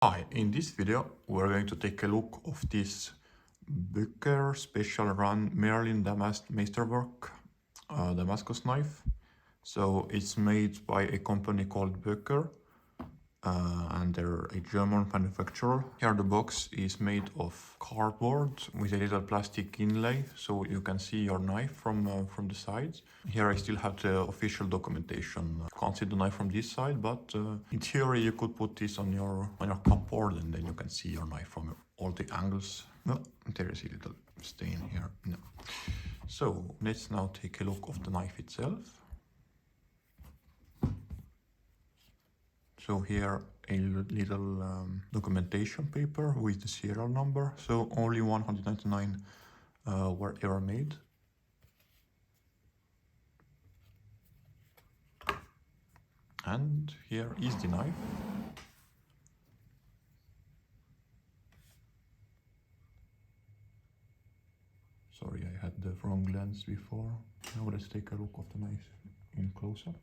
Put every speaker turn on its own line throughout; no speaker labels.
Hi, in this video we're going to take a look of this Böker special run Merlin Damast Meisterwerk Damascus knife. So it's made by a company called Böker and they're a German manufacturer. Here the box is made of cardboard with a little plastic inlay, so you can see your knife from the sides. Here I still have the official documentation. Can't see the knife from this side, but in theory you could put this on your cupboard and then you can see your knife from all the angles. No, there is a little stain here. No. So let's now take a look of the knife itself. So here a little documentation paper with the serial number. So only 199 were ever made. And here is the knife. Sorry, I had the wrong lens before. Now let's take a look of the knife in close-up.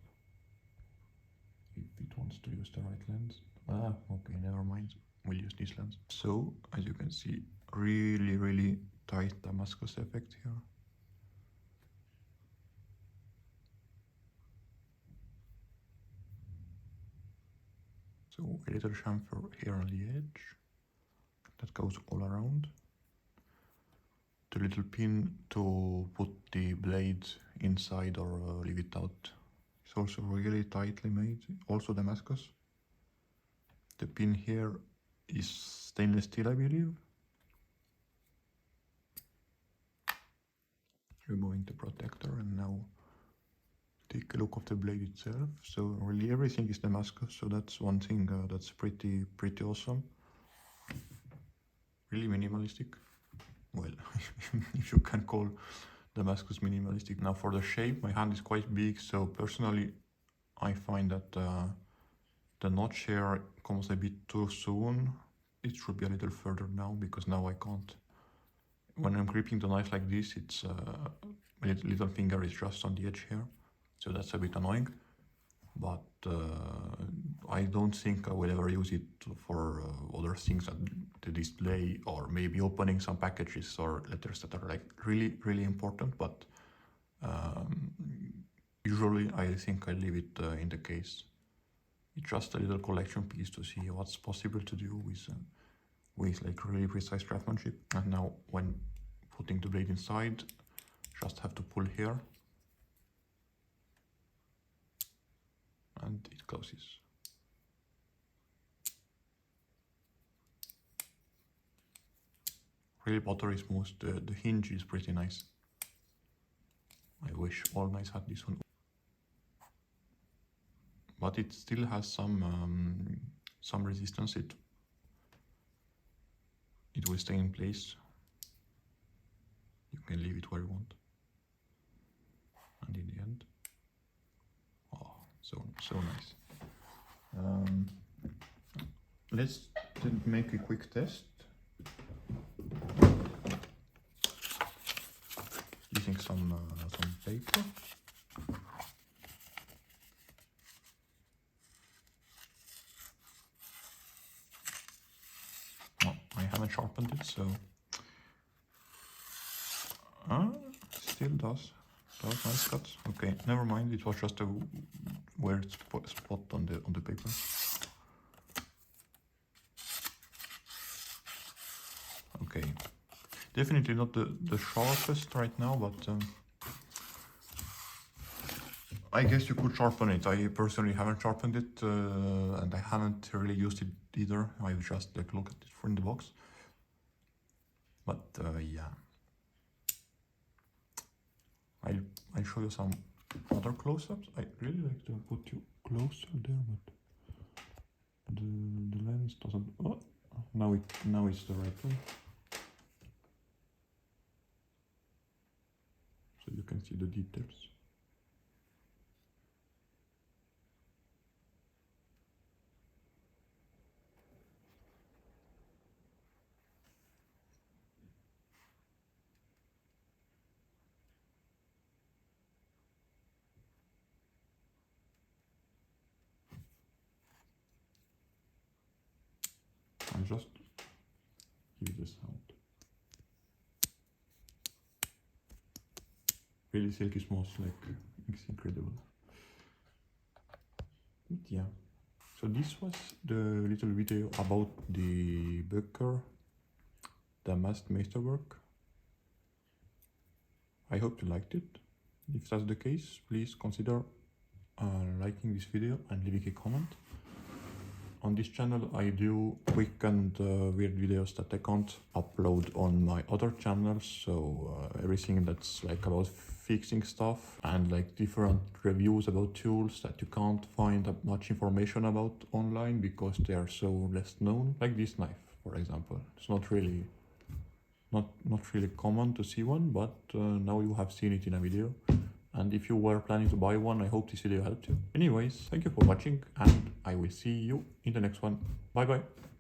If it wants to use the right lens. Okay, never mind. We'll use this lens. So, as you can see, really tight Damascus effect here. So a little chamfer here on the edge. That goes all around. The little pin to put the blade inside or leave it out. It's also really tightly made, also Damascus. The pin here is stainless steel, I believe. Removing the protector, and now take a look of the blade itself. So really everything is Damascus, so that's one thing that's pretty awesome. Really minimalistic. Well, if you can call Damascus minimalistic. Now for the shape, my hand is quite big, so personally I find that the notch here comes a bit too soon. It should be a little further now, because now I can't. When I'm gripping the knife like this, it's my little finger is just on the edge here, so that's a bit annoying. But I don't think I will ever use it for other things at the display, or maybe opening some packages or letters that are like really important. But usually I think I leave it in the case. It's just a little collection piece to see what's possible to do with like really precise craftsmanship. And now when putting the blade inside, just have to pull here and it closes. Really buttery smooth. The hinge is pretty nice. I wish all knives had this one. But it still has some resistance. It will stay in place. You can leave it where you want. And in the end, oh, so nice. Let's then make a quick test using some paper. I haven't sharpened it, so still does nice cuts. Okay, never mind. It was just a weird spot on the paper. Okay, definitely not the sharpest right now, but I guess you could sharpen it. I personally haven't sharpened it, and I haven't really used it either. I've just like looked at it from the box. But yeah, I'll show you some other close-ups. I really like to put you closer there, but the lens doesn't. Oh, now it's the right way. So you can see the details. just give the sound. Really silky smooth, like it's incredible. But yeah, so this was the little video about the Böker Damast Meisterwerk. I hope you liked it. If that's the case, please consider liking this video and leaving a comment. On this channel I do quick and weird videos that I can't upload on my other channels, so everything that's like about fixing stuff and like different reviews about tools that you can't find that much information about online because they are so less known, like this knife for example. It's not really common to see one, but now you have seen it in a video. And if you were planning to buy one, I hope this video helped you. Anyways, thank you for watching and I will see you in the next one. Bye bye.